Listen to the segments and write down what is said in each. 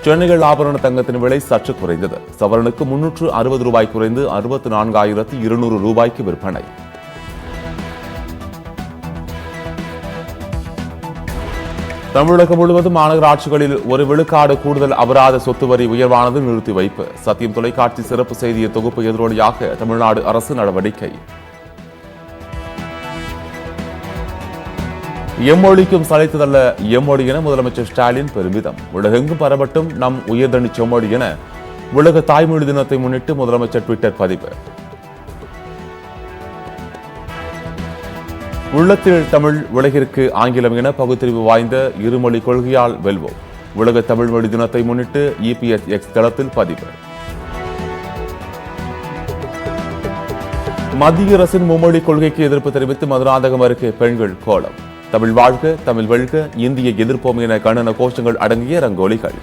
சென்னையில் ஆபரண தங்கத்தின் விலை சற்று குறைந்தது. சவரனுக்கு 360 ரூபாய் குறைந்து 64,200 ரூபாய்க்கு விற்பனை. தமிழகம் முழுவதும் மாநகராட்சிகளில் 1 விழுக்காடு கூடுதல் அபராத சொத்து வரி உயர்வானது நிறுத்தி வைப்பு. சத்தியம் தொலைக்காட்சி சிறப்பு செய்திய தொகுப்பு எதிரொலியாக தமிழ்நாடு அரசு நடவடிக்கை. எம்மொழிக்கும் சளைத்ததல்ல எம்மொழி என முதலமைச்சர் ஸ்டாலின் பெருமிதம். உலகெங்கும் பரவட்டும் நம் உயர்தனி செம்மொழி என உலக தாய்மொழி தினத்தை முன்னிட்டு முதலமைச்சர் ட்விட்டர் பதிவு. உள்ளத்தில் தமிழ், உலகிற்கு ஆங்கிலம் என பகுத்தறிவு வாய்ந்த இருமொழி கொள்கையால் வெல்வோம். உலக தமிழ் மொழி தினத்தை முன்னிட்டு இபிஎஸ் எக்ஸ் தளத்தில் பதிவு. மத்திய அரசின் மும்மொழி கொள்கைக்கு எதிர்ப்பு தெரிவித்து மதுராந்தகம் அருகே பெண்கள் கோலம். தமிழ் வாழ்க, தமிழ் வெல்க, இந்திய எதிர்ப்போம் என கண்டன கோஷங்கள் அடங்கிய ரங்கோலிகள்.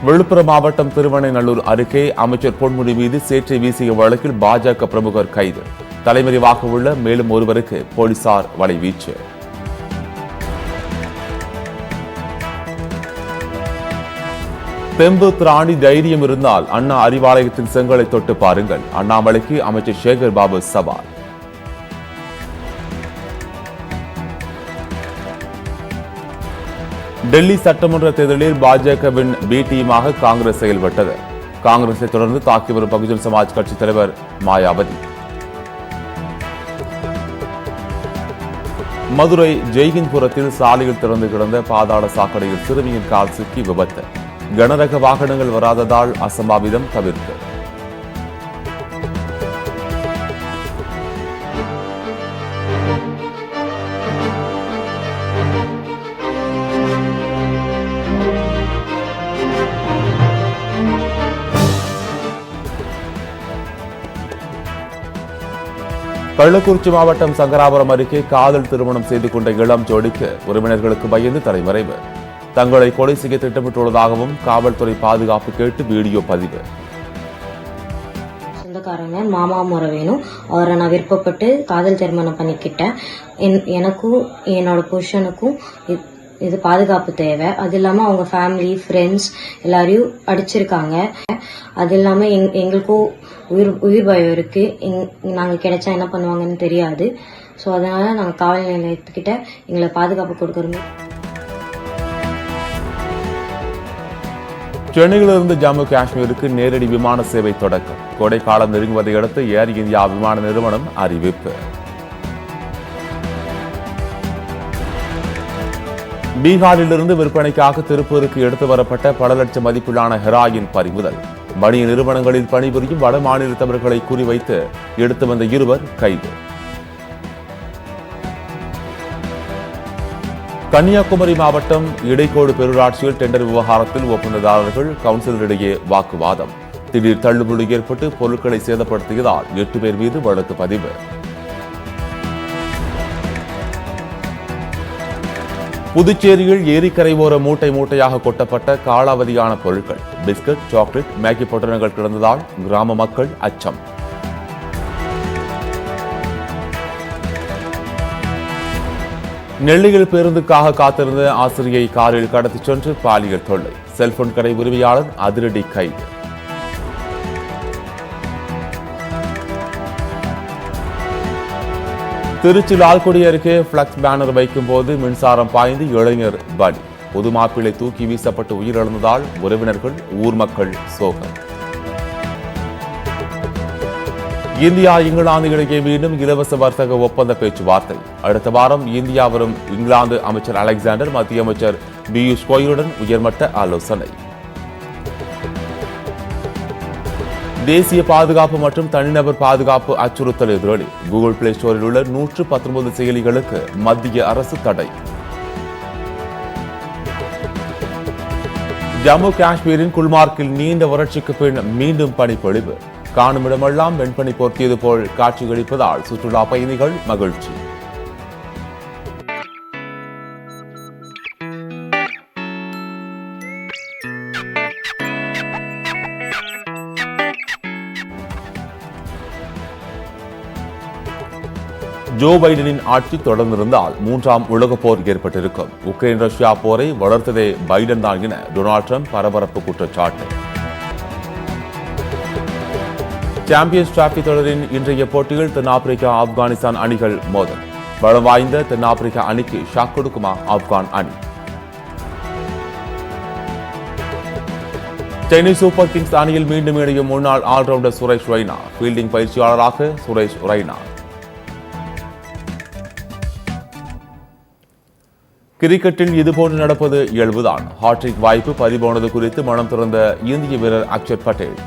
விழுப்புரம் மாவட்டம் திருவண்ணைநல்லூர் அருகே அமைச்சர் பொன்முடி மீது சேற்றை வீசிய வழக்கில் பாஜக பிரமுகர் கைது. தலைமறைவாக உள்ள மேலும் ஒருவருக்கு போலீசார் வலைவீச்சு. தெம்பு திராணி தைரியம் இருந்தால் அண்ணா அறிவாலயத்தின் செங்கலை தொட்டு பாருங்கள். அண்ணாமலைக்கு அமைச்சர் சேகர் பாபு சவால். டெல்லி சட்டமன்ற தேர்தலில் பாஜகவின் பி டீமாக காங்கிரஸ் செயல்பட்டது. காங்கிரஸை தொடர்ந்து தாக்கி வரும் பகுஜன் சமாஜ் கட்சி தலைவர் மாயாவதி. மதுரை ஜெய்ஹிந்த்புரத்தில் சாலையில் திறந்து கிடந்த பாதாள சாக்கடையில் சிறுமியின் கால் சிக்கி விபத்து. கனரக வாகனங்கள் வராததால் அசம்பாவிதம் தவிர்ப்பு. கள்ளக்குறிச்சி மாவட்டம் சங்கராபுரம் அருகே காதல் திருமணம் செய்து கொண்ட இளம் ஜோடிக்கு உறவினர்களுக்கு பயந்து தலைமறைவு. தங்களை கொலை செய்ய திட்டமிட்டுள்ளதாகவும் காவல்துறை பாதுகாப்பு கேட்டு வீடியோ பதிவு. சொந்தக்காரங்க மாமா முறை வேணும், அவரை நான் விருப்பப்பட்டு காதல் திருமணம் பண்ணிக்கிட்டேன். எனக்கும் என்னோட புருஷனுக்கும் இது பாதுகாப்பு தேவை. அது இல்லாம அவங்க ஃபேமிலி ஃப்ரெண்ட்ஸ் எல்லாரையும் அடிச்சிருக்காங்க. அது இல்லாம எங்களுக்கும் உயிர் பயம் இருக்கு. நாங்க கிடைச்சா என்ன பண்ணுவாங்கன்னு தெரியாது. ஸோ அதனால நாங்க காவல் நிலையத்துக்கிட்ட எங்களை பாதுகாப்பு கொடுக்கறோம். சென்னையிலிருந்து ஜம்மு காஷ்மீருக்கு நேரடி விமான சேவை தொடக்கம். கோடைக்காலம் நெருங்குவதை அடுத்து ஏர் இந்தியா விமான நிறுவனம் அறிவிப்பு. பீகாரிலிருந்து விற்பனைக்காக திருப்பூருக்கு எடுத்து வரப்பட்ட பல லட்சம் மதிப்பிலான ஹெராயின் பறிமுதல். வணிக நிறுவனங்களில் பணிபுரியும் வட மாநிலத்தவர்களை குறிவைத்து எடுத்து வந்த 2 கைது. கன்னியாகுமரி மாவட்டம் இடைக்கோடு பேரூராட்சியில் டெண்டர் விவகாரத்தில் ஒப்பந்ததாரர்கள் கவுன்சிலரிடையே வாக்குவாதம். திடீர் தள்ளுமுள்ளு ஏற்பட்டு பொருட்களை சேதப்படுத்தியதால் 8 பேர் மீது வழக்கு பதிவு. புதுச்சேரியில் ஏரிக்கரை ஓர மூட்டை மூட்டையாக கொட்டப்பட்ட காலாவதியான பொருட்கள், பிஸ்கட், சாக்லேட், மேகி பொட்டலங்கள் கிடந்ததால் கிராம மக்கள் அச்சம். நெல்லையில் பேருந்துக்காக காத்திருந்த ஆசிரியை காரில் கடத்திச் சென்று பாலியல் தொல்லை. செல்போன் கடை உரிமையாளர் அதிரடி கைது. திருச்சி லால்குடி அருகே பிளக்ஸ் பேனர் வைக்கும் போது மின்சாரம் பாய்ந்து இளைஞர் பலி. பொது மாப்பிள்ளை தூக்கி வீசப்பட்டு உயிரிழந்ததால் உறவினர்கள், ஊர் மக்கள் சோகம். இந்தியா இங்கிலாந்து இடையே மீண்டும் இலவச வர்த்தக ஒப்பந்த பேச்சுவார்த்தை. அடுத்த வாரம் இந்தியா வரும் இங்கிலாந்து அமைச்சர் அலெக்சாண்டர் மத்திய அமைச்சர் பியூஷ் கோயலுடன் உயர்மட்ட ஆலோசனை. தேசிய பாதுகாப்பு மற்றும் தனிநபர் பாதுகாப்பு அச்சுறுத்தல் எதிரொலி. கூகுள் பிளே ஸ்டோரில் உள்ள 119 செயலிகளுக்கு மத்திய அரசு தடை. ஜம்மு காஷ்மீரின் குல்மார்க்கில் நீண்ட வறட்சிக்கு பின் மீண்டும் பனிப்பொழிவு. காணுமிடமெல்லாம் வெண்பனி போர்த்தியது போல் காட்சியளிப்பதால் சுற்றுலா பயணிகள் மகிழ்ச்சி. ஜோ பைடனின் ஆட்சி தொடர்ந்திருந்தால் மூன்றாம் உலகப் போர் ஏற்பட்டிருக்கும். உக்ரைன் ரஷ்யா போரை வளர்த்ததே பைடன் தான் என டொனால்ட் ட்ரம்ப் பரபரப்பு குற்றச்சாட்டு. சாம்பியன்ஸ் டிராபி தொடரின் இன்றைய போட்டியில் தென்னாப்பிரிக்கா ஆப்கானிஸ்தான் அணிகள் மோதல். பலம் வாய்ந்த தென்னாப்பிரிக்கா அணிக்கு ஷாக் கொடுக்குமா ஆப்கான் அணி? சென்னை சூப்பர் கிங்ஸ் அணியில் மீண்டும் இணையும் முன்னாள் ஆல்ரவுண்டர் சுரேஷ் ரெய்னா. ஃபீல்டிங் பயிற்சியாளராக சுரேஷ் ரெய்னா. கிரிக்கெட்டில் இதுபோன்று நடப்பது இயல்புதான். ஹாட்ரிக் வாய்ப்பு பறிபோனது குறித்து மனம் திறந்த இந்திய வீரர் அக்ஷர் பட்டேல்.